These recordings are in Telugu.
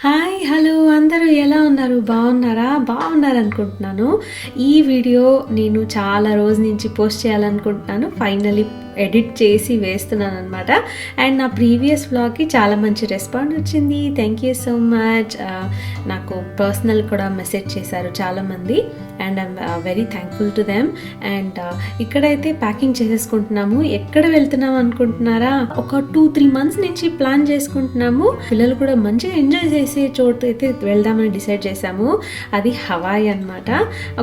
హాయ్ హలో అందరూ ఎలా ఉన్నారు? బాగున్నారనుకుంటున్నాను. ఈ వీడియో నేను చాలా రోజు నుంచి పోస్ట్ చేయాలనుకుంటున్నాను. ఫైనలీ ఎడిట్ చేసి వేస్తున్నాను అనమాట. అండ్ నా ప్రీవియస్ వ్లాగ్కి చాలా మంచి రెస్పాండ్ వచ్చింది. Thank you so much. నాకు పర్సనల్ కూడా మెసేజ్ చేశారు చాలామంది and I'm very thankful to them. And ఇక్కడైతే ప్యాకింగ్ చేసేసుకుంటున్నాము. ఎక్కడ వెళ్తున్నాము అనుకుంటున్నారా? ఒక 2-3 months నుంచి ప్లాన్ చేసుకుంటున్నాము. పిల్లలు కూడా మంచిగా ఎంజాయ్ చేసే చోటు అయితే వెళ్దామని డిసైడ్ చేశాము. అది హవాయి అనమాట.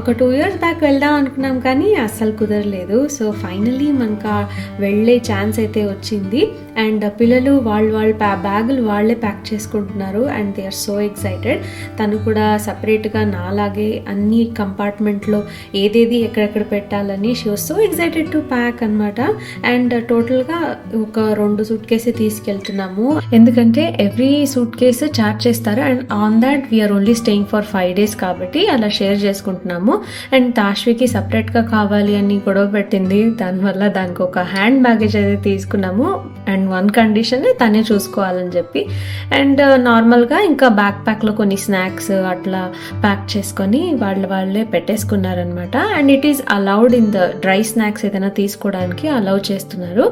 ఒక 2 years బ్యాక్ వెళ్దాం అనుకున్నాం కానీ అస్సలు కుదరలేదు. సో ఫైనలీ మనకు వెళ్ళే ఛాన్స్ అయితే వచ్చింది. అండ్ పిల్లలు వాళ్ళ బ్యాగులు వాళ్ళే ప్యాక్ చేసుకుంటున్నారు and they are so excited. తను కూడా సపరేట్గా నాలాగే అన్ని కంపార్ట్మెంట్లో ఏదేది ఎక్కడెక్కడ పెట్టాలని she was so excited to pack అనమాట. అండ్ టోటల్గా ఒక 2 సూట్ కేసే తీసుకెళ్తున్నాము. ఎందుకంటే ఎవ్రీ సూట్ కేసు చార్జ్ చేస్తారు and on that we are only staying for 5 days కాబట్టి అలా షేర్ చేసుకుంటున్నాము. అండ్ తాష్వికి సపరేట్గా కావాలి అని గొడవ పెట్టింది. దానివల్ల దానికి ఒక హ్యాండ్ బ్యాగేజ్ అయితే తీసుకున్నాము. అండ్ వన్ కండిషన్ తనే చూసుకోవాలని చెప్పి. అండ్ నార్మల్గా ఇంకా బ్యాక్ ప్యాక్లో కొన్ని స్నాక్స్ అట్లా ప్యాక్ చేసుకొని వాళ్ళే పెట్టేసుకున్నారనమాట. And it is allowed in the dry snacks ఏదైనా తీసుకోవడానికి అలౌ చేస్తున్నారు.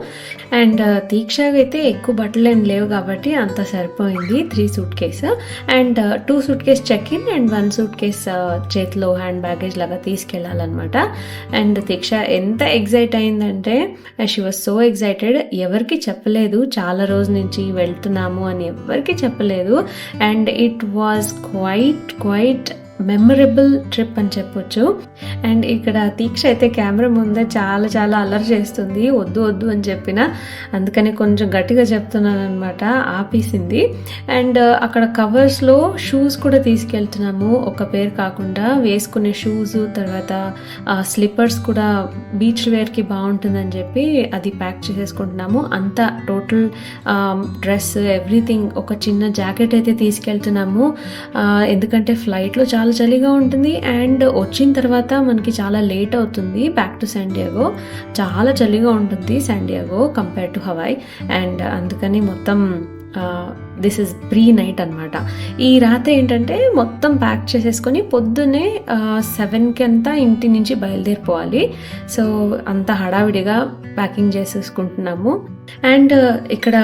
అండ్ దీక్షకి అయితే ఎక్కువ బట్టలు ఏం లేవు కాబట్టి అంత సరిపోయింది. 3 suit case and 2 suit case check in and 1 suit case చేతిలో హ్యాండ్ బ్యాగేజ్ లాగా తీసుకెళ్ళాలన్నమాట. అండ్ దీక్ష ఎంత ఎగ్జైట్ అయిందంటే షీ వాజ్ సో ఎగ్జైటెడ్. ఎవరికి చెప్పలేదు, చాలా రోజు నుంచి వెళ్తున్నాము అని ఎవరికి చెప్పలేదు. And it was quite memorable trip అని చెప్పొచ్చు. అండ్ ఇక్కడ దీక్ష అయితే కెమెరా ముందే చాలా అల్లరి చేస్తుంది. వద్దు అని చెప్పిన, అందుకని కొంచెం గట్టిగా చెప్తున్నాను అనమాట. ఆపేసింది. అండ్ అక్కడ కవర్స్లో షూస్ కూడా తీసుకెళ్తున్నాము. ఒక పేరు కాకుండా వేసుకునే షూస్, తర్వాత స్లిప్పర్స్ కూడా బీచ్ వేర్కి బాగుంటుందని చెప్పి అది ప్యాక్ చేసేసుకుంటున్నాము. అంతా టోటల్ డ్రెస్ ఎవ్రీథింగ్, ఒక చిన్న జాకెట్ అయితే తీసుకెళ్తున్నాము. ఎందుకంటే ఫ్లైట్లో చాలా చలిగా ఉంటుంది అండ్ వచ్చిన తర్వాత మనకి చాలా లేట్ అవుతుంది. బ్యాక్ టు శాండియాగో చాలా చలిగా ఉంటుంది San Diego compare to Hawaii. And అందుకని మొత్తం దిస్ ఇస్ ప్రీ నైట్ అనమాట. ఈ రాత్రి ఏంటంటే మొత్తం ప్యాక్ చేసేసుకొని పొద్దున్నే 7కి అంతా ఇంటి నుంచి బయలుదేరిపోవాలి. సో అంత హడావిడిగా ప్యాకింగ్ చేసేసుకుంటున్నాము. అండ్ ఇక్కడ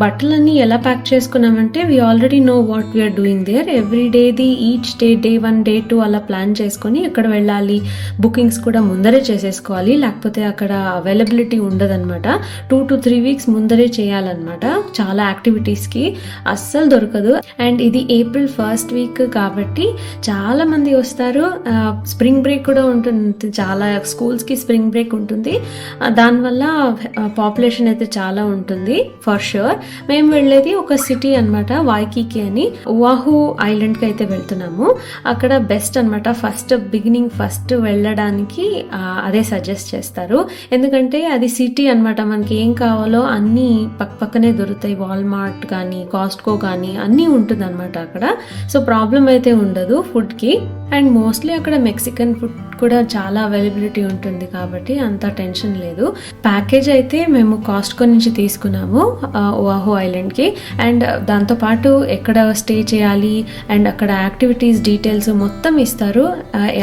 బట్టలన్నీ ఎలా ప్యాక్ చేసుకున్నామంటే we already know what we are doing there. Every డేది ఈచ్ డే 1 day 2 అలా ప్లాన్ చేసుకొని ఎక్కడ వెళ్ళాలి, బుకింగ్స్ కూడా ముందరే చేసేసుకోవాలి. లేకపోతే అక్కడ అవైలబిలిటీ ఉండదన్నమాట. 2 to 3 weeks ముందరే చేయాలన్నమాట. చాలా యాక్టివిటీస్కి అస్సలు దొరకదు. అండ్ ఇది April 1st week కాబట్టి చాలా మంది వస్తారు. స్ప్రింగ్ బ్రేక్ కూడా ఉంటుంది. చాలా స్కూల్స్కి స్ప్రింగ్ బ్రేక్ ఉంటుంది. దానివల్ల పాపులేషన్ అయితే చాలా ఉంటుంది ఫర్ ష్యూర్. మేము వెళ్ళేది ఒక సిటీ అనమాట, వాయికీకి అని. ఓవాహు ఐలాండ్కి అయితే వెళ్తున్నాము. అక్కడ బెస్ట్ అనమాట. ఫస్ట్ వెళ్ళడానికి అదే సజెస్ట్ చేస్తారు. ఎందుకంటే అది సిటీ అనమాట. మనకి ఏం కావాలో అన్నీ పక్కనే దొరుకుతాయి. వాల్మార్ట్ కానీ కాస్ట్కో కానీ అన్నీ ఉంటుంది అనమాట అక్కడ. సో ప్రాబ్లం అయితే ఉండదు ఫుడ్కి. అండ్ మోస్ట్లీ అక్కడ మెక్సికన్ ఫుడ్ కూడా చాలా అవైలబిలిటీ ఉంటుంది కాబట్టి అంత టెన్షన్ లేదు. ప్యాకేజ్ అయితే మేము కాస్ట్కో నుంచి తీసుకున్నాము ఓవాహు ఐలాండ్కి. అండ్ దాంతోపాటు ఎక్కడ స్టే చేయాలి అండ్ అక్కడ యాక్టివిటీస్ డీటెయిల్స్ మొత్తం ఇస్తారు.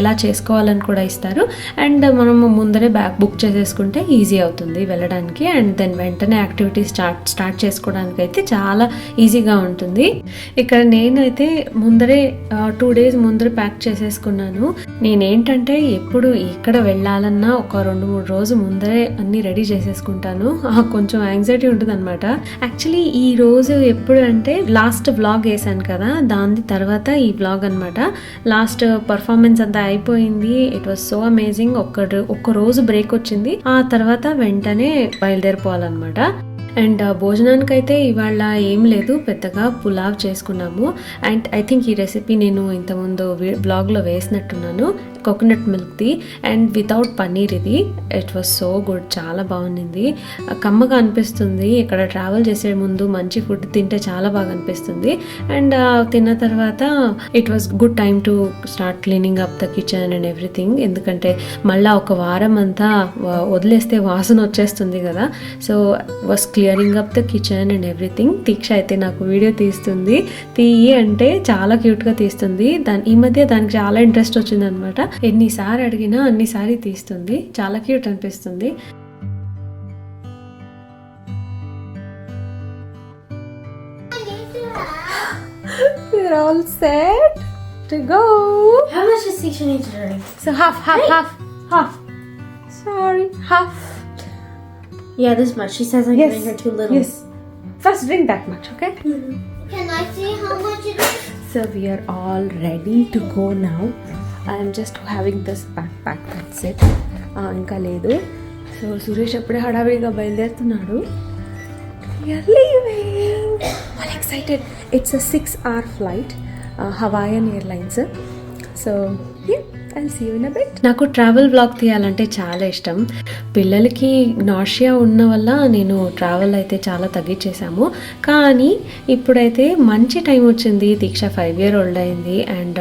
ఎలా చేసుకోవాలని కూడా ఇస్తారు. అండ్ మనము ముందరే బుక్ చేసేసుకుంటే ఈజీ అవుతుంది వెళ్ళడానికి. అండ్ దెన్ వెంటనే యాక్టివిటీస్ స్టార్ట్ చేసుకోవడానికి అయితే చాలా ఈజీగా ఉంటుంది. ఇక్కడ నేనైతే ముందరే 2 days ముందరే ప్యాక్ చేసేసుకున్నాను. నేనేంటంటే ఎప్పుడు ఇక్కడ వెళ్ళాలన్నా ఒక 2-3 రోజులు ముందరే అన్ని రెడీ చేసేసుకుంటాను. కొంచెం యాంగ్జైటీ ఉంటుంది అనమాట. యాక్చువల్లీ ఈ రోజు ఎప్పుడు అంటే లాస్ట్ వ్లాగ్ వేసాను కదా, దాని తర్వాత ఈ వ్లాగ్ అనమాట. లాస్ట్ పర్ఫార్మెన్స్ అంతా అయిపోయింది. It was so amazing. ఒక్క రోజు బ్రేక్ వచ్చింది. ఆ తర్వాత వెంటనే బయలుదేరిపోవాలన్నమాట. అండ్ భోజనానికి అయితే ఇవాళ ఏం లేదు, పెద్దగా పులావ్ చేసుకున్నాము. అండ్ ఐ థింక్ ఈ రెసిపీ నేను ఇంతకుముందు బ్లాగ్లో వేసినట్టున్నాను. కోకోనట్ మిల్క్ది అండ్ వితౌట్ పన్నీర్ ఇది. ఇట్ వాస్ సో గుడ్, చాలా బాగుంది. కమ్మగా అనిపిస్తుంది. ఇక్కడ ట్రావెల్ చేసే ముందు మంచి ఫుడ్ తింటే చాలా బాగా అనిపిస్తుంది. అండ్ తిన్న తర్వాత it was good time to start cleaning up the kitchen and everything. ఎందుకంటే మళ్ళీ ఒక వారం అంతా వదిలేస్తే వాసన వచ్చేస్తుంది కదా. So was clearing up the kitchen and everything. Deeksha అయితే నాకు వీడియో తీస్తుంది, తీయి అంటే చాలా క్యూట్గా తీస్తుంది. ఈ మధ్య దానికి చాలా ఇంట్రెస్ట్ వచ్చింది అనమాట. ఎన్నిసార్లు అడిగినా అన్నిసారి తీస్తుంది, చాలా క్యూట్ అనిపిస్తుంది. We're all set to go. How much does Tisha need to drink? So half. Sorry, half. Yeah, this much. She says I'm giving her too little. Yes. First drink that much, okay? Can I see how much it is? So we are all ready to go now. I am just having this backpack, that's it. ఇంకా లేదు. సో సురేష్ అప్పుడే హడావిడిగా బయలుదేరుతున్నాడు. We are leaving. I'm excited. It's a 6-hour flight, Hawaiian Airlines. So yeah, I'll see you in a bit. నాకు ట్రావెల్ వ్లాగ్ తీయాలంటే చాలా ఇష్టం. పిల్లలకి నాషియా ఉన్న వల్ల నేను ట్రావెల్ అయితే చాలా తగ్గించేసాము. కానీ ఇప్పుడైతే మంచి టైం వచ్చింది. దీక్ష 5 year old అయింది. అండ్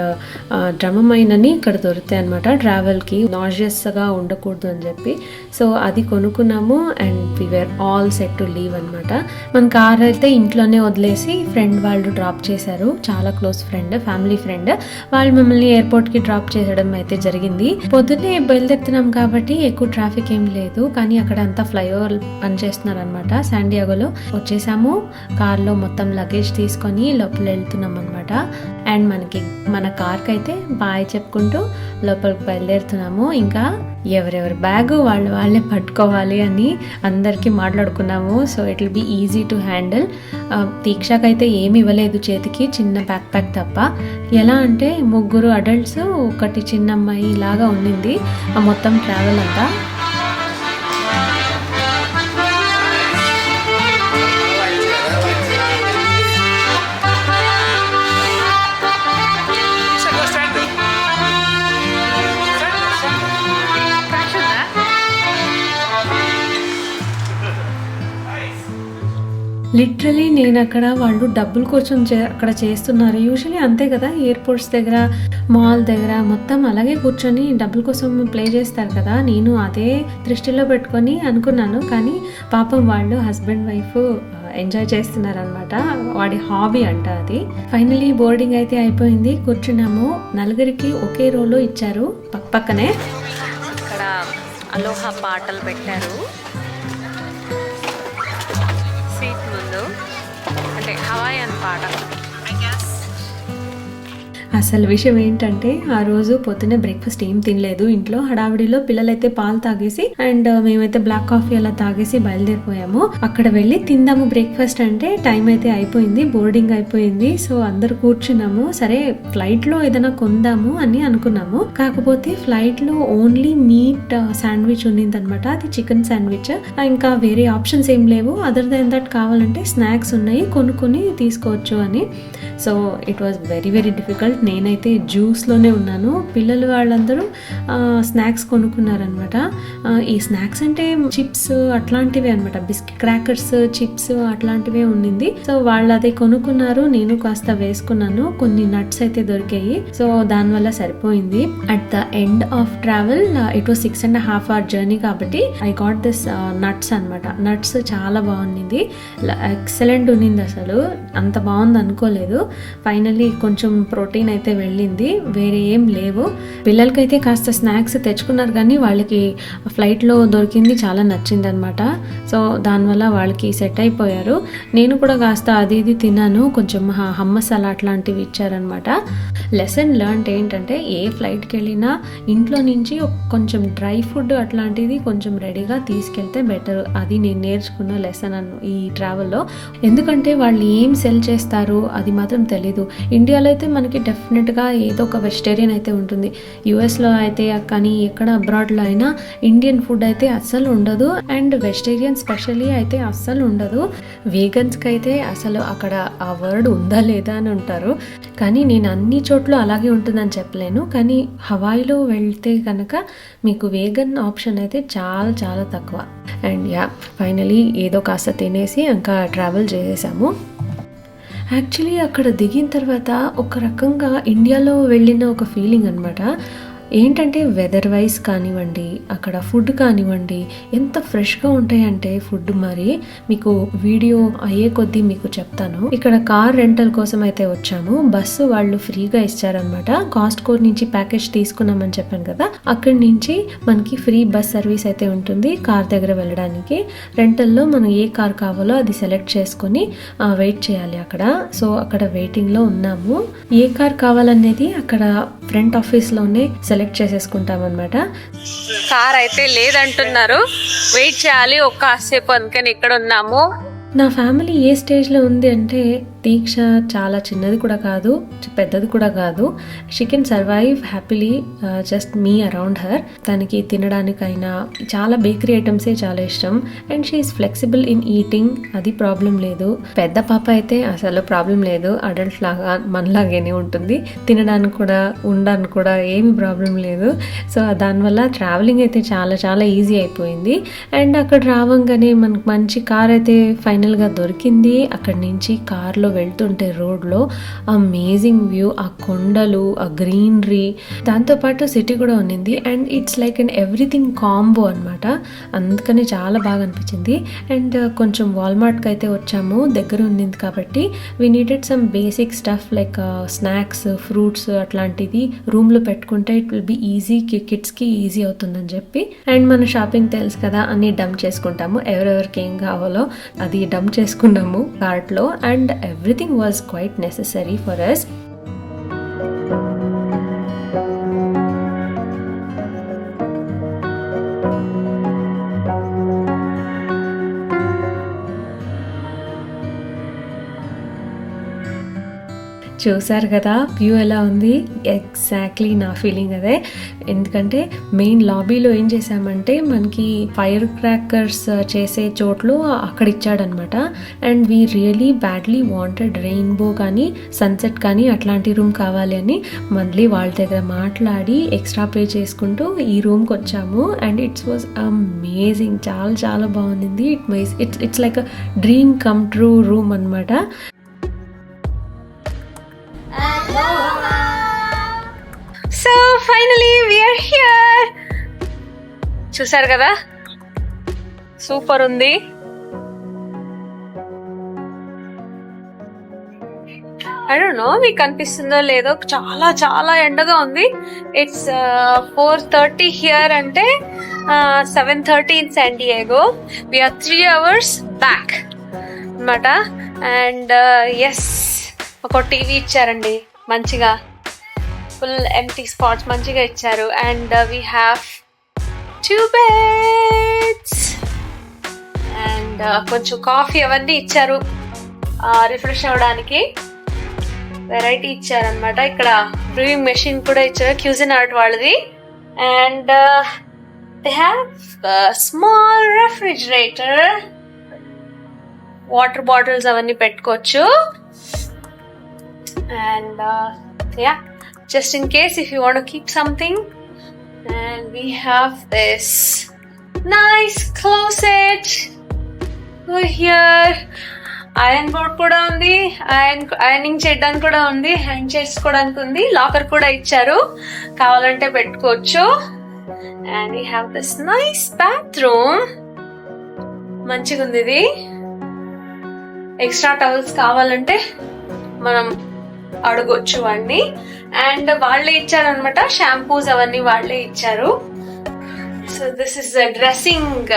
డ్రమమైన్ అని ఇక్కడ దొరుకుతాయి అనమాట ట్రావెల్కి, నాషియస్గా ఉండకూడదు అని చెప్పి. సో అది కొనుక్కున్నాము and we were all set to leave అనమాట. మన కార్ అయితే ఇంట్లోనే వదిలేసి ఫ్రెండ్ వాళ్ళు డ్రాప్ చేశారు. చాలా క్లోజ్ ఫ్రెండ్, ఫ్యామిలీ ఫ్రెండ్. వాళ్ళు మమ్మల్ని ఎయిర్పోర్ట్కి డ్రాప్ చేయడం అయితే జరిగింది. పొద్దున్నే బయలుదేరుతున్నాం కాబట్టి ఎక్కువ ట్రాఫిక్ ఏం లేదు. కానీ అక్కడ అంతా ఫ్లైఓవర్ పనిచేస్తున్నారు అనమాట. శాండియాగోలో వచ్చేసాము. కార్లో మొత్తం లగేజ్ తీసుకొని లోపల వెళ్తున్నాం అనమాట. అండ్ మన కార్కి అయితే బాయ్ చెప్పుకుంటూ లోపలికి బయలుదేరుతున్నాము. ఇంకా ఎవరెవరి బ్యాగ్ వాళ్ళే పట్టుకోవాలి అని అందరికీ మాట్లాడుకున్నాము. So it will be easy to handle. దీక్షకైతే ఏమి ఇవ్వలేదు చేతికి, చిన్న బ్యాక్ ప్యాక్ తప్ప. ఎలా అంటే 3 అడల్ట్స్, 1 చిన్న అమ్మాయి లాగా ఉండింది మొత్తం ట్రావెల్ అంతా. లిటరలీ నేను అక్కడ వాళ్ళు డబ్బుల కోసం అక్కడ చేస్తున్నారు. యూజువలీ అంతే కదా, ఎయిర్పోర్ట్స్ దగ్గర, మాల్ దగ్గర మొత్తం అలాగే కూర్చొని డబ్బుల కోసం ప్లే చేస్తారు కదా. నేను అదే దృష్టిలో పెట్టుకొని అనుకున్నాను. కానీ పాపం వాళ్ళు హస్బెండ్ వైఫ్ ఎంజాయ్ చేస్తున్నారు అనమాట. వాడి హాబీ అంట అది. ఫైనలీ బోర్డింగ్ అయితే అయిపోయింది. కూర్చున్నాము. 4 ఒకే రోలో ఇచ్చారు పక్కనే. ఇక్కడ అలోహా పాటలు పెట్టారు సీట్ ముందు, అంటే హవాయియన్ పాట. అసలు విషయం ఏంటంటే ఆ రోజు పొద్దున్నే బ్రేక్ఫాస్ట్ ఏం తినలేదు ఇంట్లో. హడావిడిలో పిల్లలైతే పాలు తాగేసి అండ్ మేమైతే బ్లాక్ కాఫీ అలా తాగేసి బయలుదేరిపోయాము. అక్కడ వెళ్ళి తిందాము బ్రేక్ఫాస్ట్ అంటే టైం అయితే అయిపోయింది, బోర్డింగ్ అయిపోయింది. సో అందరు కూర్చున్నాము. సరే ఫ్లైట్ లో ఏదైనా కొందాము అని అనుకున్నాము. కాకపోతే ఫ్లైట్ లో ఓన్లీ మీట్ శాండ్విచ్ ఉన్నింది అనమాట. అది చికెన్ శాండ్విచ్. ఇంకా వేరే ఆప్షన్స్ ఏం లేవు. అదర్ దెన్ దట్ కావాలంటే స్నాక్స్ ఉన్నాయి, కొనుక్కొని తీసుకోవచ్చు అని. So it was very very difficult. నేనైతే జ్యూస్లోనే ఉన్నాను. పిల్లలు వాళ్ళందరూ స్నాక్స్ కొనుక్కున్నారనమాట. ఈ స్నాక్స్ అంటే చిప్స్ అట్లాంటివే అనమాట, బిస్కెట్, క్రాకర్స్, చిప్స్ అట్లాంటివే ఉండింది. సో వాళ్ళు అదే కొనుక్కున్నారు. నేను కాస్త వేసుకున్నాను. కొన్ని నట్స్ అయితే దొరికాయి. సో దానివల్ల సరిపోయింది. At the end of travel it was 6.5 hour journey కాబట్టి ఐ గాట్ దిస్ నట్స్ అనమాట. నట్స్ చాలా బాగుంది, ఎక్సలెంట్ ఉన్నింది. అసలు అంత బాగుంది అనుకోలేదు. ఫైనల్లీ కొంచెం ప్రోటీన్ అయితే వెళ్ళింది, వేరే ఏం లేవు. పిల్లలకైతే కాస్త స్నాక్స్ తెచ్చుకున్నారు కానీ వాళ్ళకి ఫ్లైట్లో దొరికింది చాలా నచ్చింది అనమాట. సో దానివల్ల వాళ్ళకి సెట్ అయిపోయారు. నేను కూడా కాస్త అది ఇది తిన్నాను. కొంచెం హమ్మస్ అలా అట్లాంటివి ఇచ్చారనమాట. లెసన్ లర్న్ ఏంటంటే ఏ ఫ్లైట్కి వెళ్ళినా ఇంట్లో నుంచి కొంచెం డ్రై ఫుడ్ అట్లాంటిది కొంచెం రెడీగా తీసుకెళ్తే బెటర్. అది నేను నేర్చుకున్న లెసన్ ఈ ట్రావెల్లో. ఎందుకంటే వాళ్ళు ఏం సెల్ చేస్తారు అది మాత్రం తెలీదు. ఇండియాలో అయితే మనకి డెఫినెట్గా ఏదో ఒక వెజిటేరియన్ అయితే ఉంటుంది. యూఎస్లో అయితే కానీ ఎక్కడ అబ్రాడ్లో అయినా ఇండియన్ ఫుడ్ అయితే అస్సలు ఉండదు, అండ్ వెజిటేరియన్ స్పెషల్లీ అయితే అస్సలు ఉండదు. వీగన్స్కి అయితే అసలు అక్కడ ఆ వర్డ్ ఉందా లేదా అని ఉంటారు. కానీ నేను అన్ని చోట్ల అలాగే ఉంటుందని చెప్పలేను, కానీ హవాయిలో వెళ్తే కనుక మీకు వేగన్ ఆప్షన్ అయితే చాలా చాలా తక్కువ. అండ్ యా, ఫైనలీ ఏదో కాస్త తినేసి ఇంకా ట్రావెల్ చేసేసాము. యాక్చువల్లీ అక్కడ దిగిన తర్వాత ఒక రకంగా ఇండియాలో వెళ్ళిన ఒక ఫీలింగ్ అనమాట. ఏంటంటే వెదర్ వైజ్ కానివ్వండి, అక్కడ ఫుడ్ కానివ్వండి, ఎంత ఫ్రెష్గా ఉంటాయంటే ఫుడ్ మరి మీకు వీడియో అయ్యే కొద్దీ మీకు చెప్తాను. ఇక్కడ కార్ రెంటల్ కోసం అయితే వచ్చాము. బస్సు వాళ్ళు ఫ్రీగా ఇచ్చారనమాట. కాస్ట్కో నుంచి ప్యాకేజ్ తీసుకున్నామని చెప్పాను కదా, అక్కడి నుంచి మనకి ఫ్రీ బస్ సర్వీస్ అయితే ఉంటుంది కార్ దగ్గర వెళ్ళడానికి. రెంటల్లో మనం ఏ కార్ కావాలో అది సెలెక్ట్ చేసుకొని వెయిట్ చేయాలి అక్కడ. సో అక్కడ వెయిటింగ్లో ఉన్నాము. ఏ కార్ కావాలనేది అక్కడ ఫ్రంట్ ఆఫీస్లోనే సెలెక్ట్ చేసేసుకుంటాం అనమాట. కార్ అయితే లేదంటున్నారు, వెయిట్ చేయాలి ఒక కాసేపు, అందుకని ఇక్కడ ఉన్నాము. నా ఫ్యామిలీ ఏ స్టేజ్లో ఉంది అంటే, దీక్ష చాలా చిన్నది కూడా కాదు, పెద్దది కూడా కాదు. She can survive happily just me around her. తనకి తినడానికైనా చాలా బేకరీ ఐటమ్సే చాలా ఇష్టం, and she is flexible in eating, అది ప్రాబ్లం లేదు. పెద్ద పాప అయితే అసలు ప్రాబ్లం లేదు, అడల్ట్ లాగా మనలాగానే ఉంటుంది. తినడానికి కూడా ఉండడానికి కూడా ఏమి ప్రాబ్లం లేదు. సో దానివల్ల ట్రావెలింగ్ అయితే చాలా చాలా ఈజీ అయిపోయింది. అండ్ అక్కడ రావంగానే మనకు మంచి కార్ అయితే ఫైనల్గా దొరికింది. అక్కడి నుంచి కార్లో వెళ్తుంటే రోడ్లో అమేజింగ్ వ్యూ, ఆ కొండలు, ఆ గ్రీనరీ, దాంతోపాటు సిటీ కూడా ఉన్నింది. And it's like and everything combo అనమాట. అందుకని చాలా బాగా అనిపించింది. అండ్ కొంచెం వాల్మార్ట్కి అయితే వచ్చాము, దగ్గర ఉన్నింది కాబట్టి. We needed some basic stuff like snacks, fruits అట్లాంటిది రూమ్లో పెట్టుకుంటే ఇట్ విల్ బి ఈజీ, కిడ్స్కి ఈజీ అవుతుందని చెప్పి. అండ్ మన షాపింగ్ తెలుసు కదా, అన్ని డంప్ చేసుకుంటాము, ఎవరెవరికి ఏం కావాలో అది డంప్ చేసుకున్నాము కార్ట్లో. And everything was quite necessary for us. చూసారు కదా వ్యూ ఎలా ఉంది? ఎగ్జాక్ట్లీ నా ఫీలింగ్ అదే. ఎందుకంటే మెయిన్ లాబీలో ఏం చేసామంటే మనకి ఫైర్ క్రాకర్స్ చేసే చోట్లు అక్కడ ఇచ్చాడనమాట. And we really badly wanted rainbow కానీ సన్సెట్ కానీ అట్లాంటి రూమ్ కావాలి అని మళ్ళీ వాళ్ళ దగ్గర మాట్లాడి ఎక్స్ట్రా పే చేసుకుంటూ ఈ రూమ్కి వచ్చాము. అండ్ ఇట్స్ వాజ్ అమేజింగ్, చాలా చాలా బాగుంది. It's like a dream come true room అనమాట. So finally we are here. చూసారు కదా, సూపర్ ఉంది. ఐ డోంట్ నో మీకు కనిపిస్తుందో లేదో, చాలా చాలా ఎండగా ఉంది. ఇట్స్ 4:30 హియర్ అంటే 7:30 in San Diego. We are 3 hours back అన్నమాట. అండ్ ఎస్, ఒక టీవీ ఇచ్చారండి మంచిగా, ఫుల్ ఎంటీ స్పాట్స్ మంచిగా ఇచ్చారు. And we have 2 beds and కొంచెం కాఫీ అవన్నీ ఇచ్చారు రిఫ్రెష్ అవ్వడానికి. వెరైటీ ఇచ్చారనమాట. ఇక్కడ బ్రూయింగ్ మెషిన్ కూడా ఇచ్చారు, క్యూజినార్ట్ వాళ్ళది. And they have small refrigerator, water bottles అవన్నీ పెట్టుకోవచ్చు. And yeah, just in case if you want to keep something. And we have this nice closet over here. Iron board kuda undi, ironing cheyadaniki kuda undi, hand chesukodaniki undi, locker kuda icharu, kavalante pettukochu. And we have this nice bathroom, manchiga undi idi. Extra towels kavalante మనం అడగొచ్చు వాడిని. అండ్ వాళ్ళే ఇచ్చారనమాట, షాంపూస్ అవన్నీ వాళ్ళే ఇచ్చారు. So this is dressing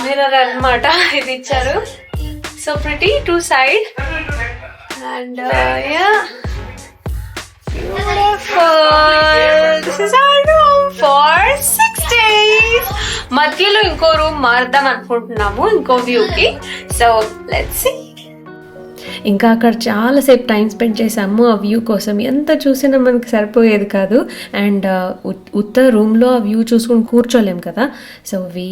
mirror అనమాట, ఇది ఇచ్చారు. So pretty 2 side. And yeah, this is our room for 6 days. మధ్యలో ఇంకో రూమ్ మారుద్దాం అనుకుంటున్నాము, ఇంకో వ్యూ కి. So let's see. ఇంకా అక్కడ చాలాసేపు టైం స్పెండ్ చేసాము ఆ వ్యూ కోసం. ఎంత చూసినా మనకి సరిపోయేది కాదు. అండ్ ఉత్త రూమ్లో ఆ వ్యూ చూసుకుని కూర్చోలేం కదా. So we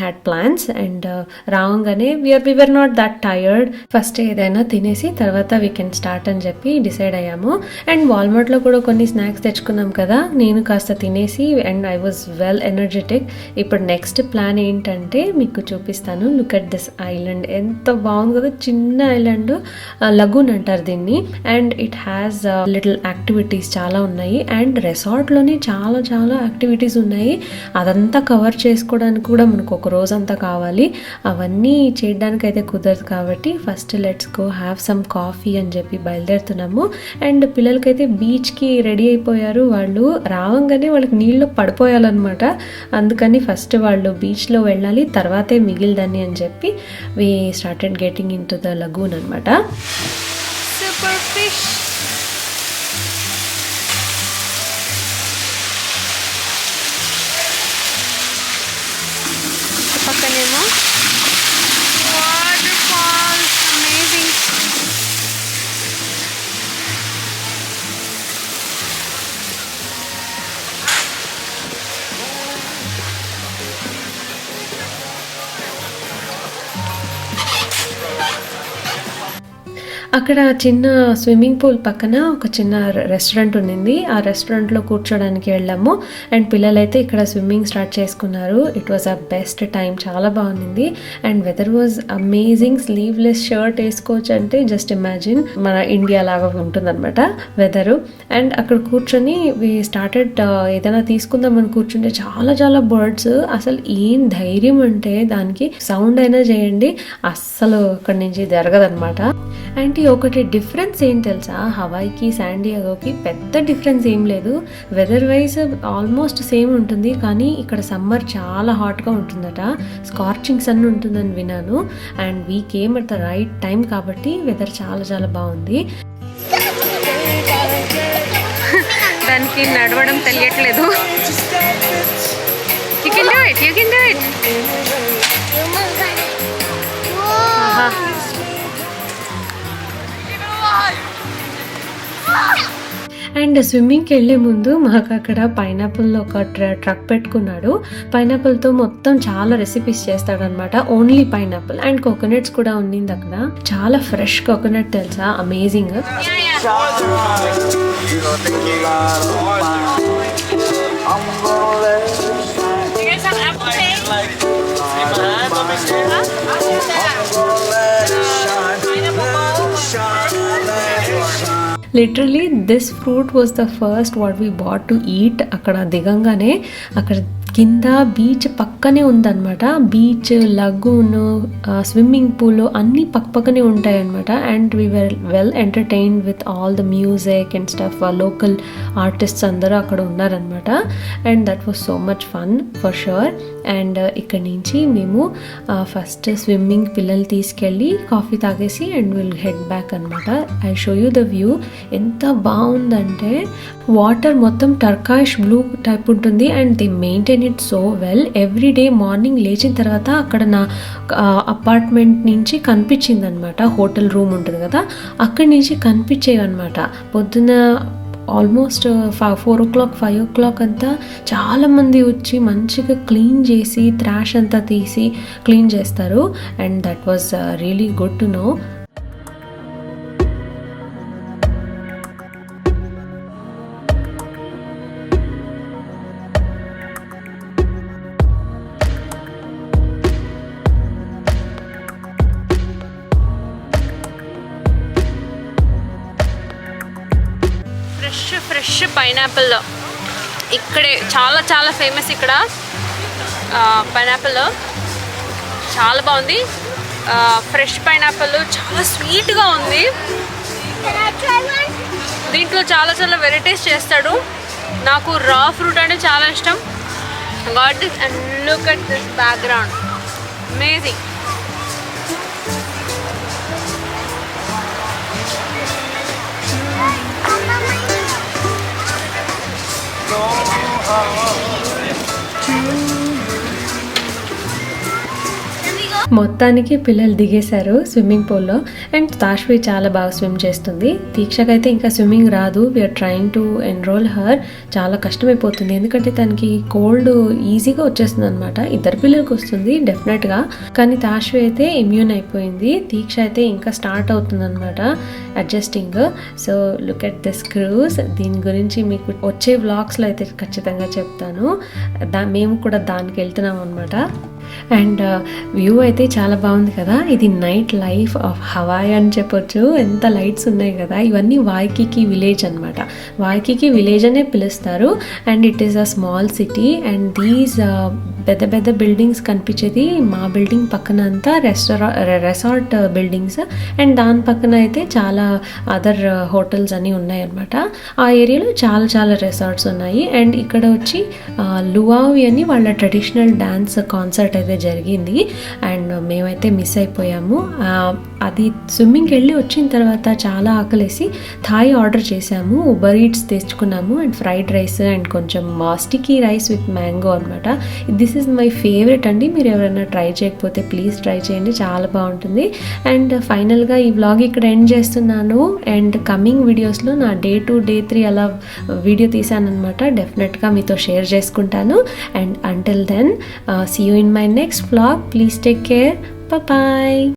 had plans and రావంగానే we were not that tired. First ఏదైనా తినేసి తర్వాత వీ కెన్ స్టార్ట్ అని చెప్పి డిసైడ్ అయ్యాము. అండ్ వాల్మార్ట్లో కూడా కొన్ని స్నాక్స్ తెచ్చుకున్నాం కదా, నేను కాస్త తినేసి and I was well energetic. ఇప్పుడు నెక్స్ట్ ప్లాన్ ఏంటంటే మీకు చూపిస్తాను. లుక్ అట్ దిస్ ఐలాండ్, ఎంత బాగుంది కదా. చిన్న ఐలాండ్, లగూన్ అంటారు దీన్ని. And it has little activities చాలా ఉన్నాయి. అండ్ రెసార్ట్లోనే చాలా చాలా యాక్టివిటీస్ ఉన్నాయి. అదంతా కవర్ చేసుకోవడానికి కూడా మనకు ఒక రోజంతా కావాలి. అవన్నీ చేయడానికి అయితే కుదరదు కాబట్టి first let's go have some coffee అని చెప్పి బయలుదేరుతున్నాము. అండ్ పిల్లలకైతే బీచ్కి రెడీ అయిపోయారు. వాళ్ళు రావంగానే వాళ్ళకి నీళ్ళు పడిపోయాలన్నమాట. అందుకని ఫస్ట్ వాళ్ళు బీచ్లో వెళ్ళాలి, తర్వాతే మిగిలిదని అని చెప్పి we started getting into the lagoon అనమాట. Super fish. పక్కనేమో వాటర్ ఫాల్స్, అమేజింగ్. అక్కడ చిన్న స్విమ్మింగ్ పూల్ పక్కన ఒక చిన్న రెస్టారెంట్ ఉండింది. ఆ రెస్టారెంట్లో కూర్చోడానికి వెళ్ళాము. అండ్ పిల్లలైతే ఇక్కడ స్విమ్మింగ్ స్టార్ట్ చేసుకున్నారు. It was a best time, చాలా బాగుంది. And weather was amazing. Sleeveless shirt వేసుకోవచ్చు అంటే జస్ట్ ఇమాజిన్ మన ఇండియా లాగా ఉంటుందన్నమాట వెదరు. అండ్ అక్కడ కూర్చొని వి స్టార్టెడ్ ఏదైనా తీసుకుందామని కూర్చుంటే చాలా చాలా బర్డ్స్. అసలు ఏం ధైర్యం అంటే దానికి సౌండ్ అయినా చేయండి, అస్సలు అక్కడి నుంచి జరగదనమాట. అండ్ ఒకటి డిఫరెన్స్ ఏం తెలుసా, హవాయికి శాండియాగోకి పెద్ద డిఫరెన్స్ ఏం లేదు. వెదర్ వైజ్ ఆల్మోస్ట్ సేమ్ ఉంటుంది, కానీ ఇక్కడ సమ్మర్ చాలా హాట్గా ఉంటుందట. స్కార్చింగ్ సన్ ఉంటుందని విన్నాను. And we came at the right time కాబట్టి వెదర్ చాలా చాలా బాగుంది. దానికి నడవడం తెలియట్లేదు. You can do it, you can do it. And స్విమ్మింగ్కి వెళ్ళే ముందు మాకు అక్కడ పైనాపిల్లో ఒక ట్రక్ పెట్టుకున్నాడు. పైనాపిల్తో మొత్తం చాలా రెసిపీస్ చేస్తాడనమాట. ఓన్లీ పైనాపిల్ అండ్ కోకోనట్స్ కూడా ఉన్నింది అక్కడ. చాలా ఫ్రెష్ కోకోనట్ తెలుసా, amazing. Literally this fruit was the first what we bought to eat. అక్కడ దిగంగానే అక్కడ కింద బీచ్ పక్కనే ఉందన్నమాట. బీచ్, లగూన్, స్విమ్మింగ్ పూల్ అన్నీ పక్కనే ఉంటాయి అనమాట. And we were well entertained with all the music and stuff. Local artists అందరూ అక్కడ ఉన్నారనమాట. And that was so much fun for sure. And ఇక్కడి నుంచి మేము ఫస్ట్ స్విమ్మింగ్ పిల్లలు తీసుకెళ్ళి కాఫీ తాగేసి అండ్ విల్ హెడ్ బ్యాక్ అనమాట. I show you the view. ఎంత బాగుందంటే వాటర్ మొత్తం టర్కాయిష్ బ్లూ టైప్ ఉంటుంది. And they maintain it so well. Every day morning లేచిన తర్వాత అక్కడ నా అపార్ట్మెంట్ నుంచి కనిపించింది అనమాట. హోటల్ రూమ్ ఉంటుంది కదా, అక్కడి నుంచి కనిపించేవి అనమాట. పొద్దున్న ఆల్మోస్ట్ 4 o'clock 5 o'clock అంతా చాలామంది వచ్చి మంచిగా క్లీన్ చేసి ట్రాష్ అంతా తీసి క్లీన్ చేస్తారు. And that was really good to know. Fresh pineapple ఇక్కడే చాలా చాలా ఫేమస్. ఇక్కడ పైనాపిల్ చాలా బాగుంది. ఫ్రెష్ పైనాపిల్ చాలా స్వీట్గా ఉంది. దీంట్లో చాలా చాలా వెరైటీస్ చేస్తాడు. నాకు రా ఫ్రూట్ అంటే చాలా ఇష్టం. Got this and look at this background, amazing. Can we go? మొత్తానికి పిల్లలు దిగేశారు స్విమ్మింగ్ పూల్లో. అండ్ తాష్వి చాలా బాగా స్విమ్ చేస్తుంది. దీక్షకైతే ఇంకా స్విమ్మింగ్ రాదు. We are trying to enroll her. చాలా కష్టమైపోతుంది ఎందుకంటే తనకి కోల్డ్ ఈజీగా వచ్చేస్తుంది అనమాట. ఇద్దరు పిల్లలకి వస్తుంది డెఫినెట్గా, కానీ తాష్వి అయితే ఇమ్యూన్ అయిపోయింది. దీక్ష అయితే ఇంకా స్టార్ట్ అవుతుంది అనమాట adjusting. So look at this cruise. దీని గురించి మీకు వచ్చే వ్లాగ్స్లో అయితే ఖచ్చితంగా చెప్తాను. మేము కూడా దానికి వెళ్తున్నాం అనమాట. అండ్ వ్యూ అయితే చాలా బాగుంది కదా. ఇది నైట్ లైఫ్ ఆఫ్ హవాయ్ అని చెప్పొచ్చు. ఎంత లైట్స్ ఉన్నాయి కదా. ఇవన్నీ వాయికికి విలేజ్ అనమాట. వాయికికి విలేజ్ అనే పిలుస్తారు. And it is a small city. And these పెద్ద పెద్ద బిల్డింగ్స్ కనిపించేది మా బిల్డింగ్ పక్కన అంతా రెసార్ట్ బిల్డింగ్స్. అండ్ దాని పక్కన అయితే చాలా అదర్ హోటల్స్ అన్నీ ఉన్నాయన్నమాట. ఆ ఏరియాలో చాలా చాలా రెసార్ట్స్ ఉన్నాయి. అండ్ ఇక్కడ వచ్చి లువావి అని వాళ్ళ ట్రెడిషనల్ డ్యాన్స్ కాన్సర్ట్ అయితే జరిగింది. అండ్ మేమైతే మిస్ అయిపోయాము. అది స్విమ్మింగ్కి వెళ్ళి వచ్చిన తర్వాత చాలా ఆకలేసి థాయ్ ఆర్డర్ చేసాము. ఉబర్ ఈట్స్ తెచ్చుకున్నాము. అండ్ ఫ్రైడ్ రైస్ అండ్ కొంచెం స్టికీ రైస్ విత్ మ్యాంగో అనమాట. దిస్ ఈజ్ మై ఫేవరెట్ అండి. మీరు ఎవరైనా ట్రై చేయకపోతే ప్లీజ్ ట్రై చేయండి, చాలా బాగుంటుంది. అండ్ ఫైనల్గా ఈ వ్లాగ్ ఇక్కడ ఎండ్ చేస్తున్నాను. అండ్ కమింగ్ వీడియోస్లో నా డే 2 డే 3 అలా వీడియో తీసానమాట. డెఫినెట్గా మీతో షేర్ చేసుకుంటాను. And until then see you in my next vlog. Please take care. Bye-bye.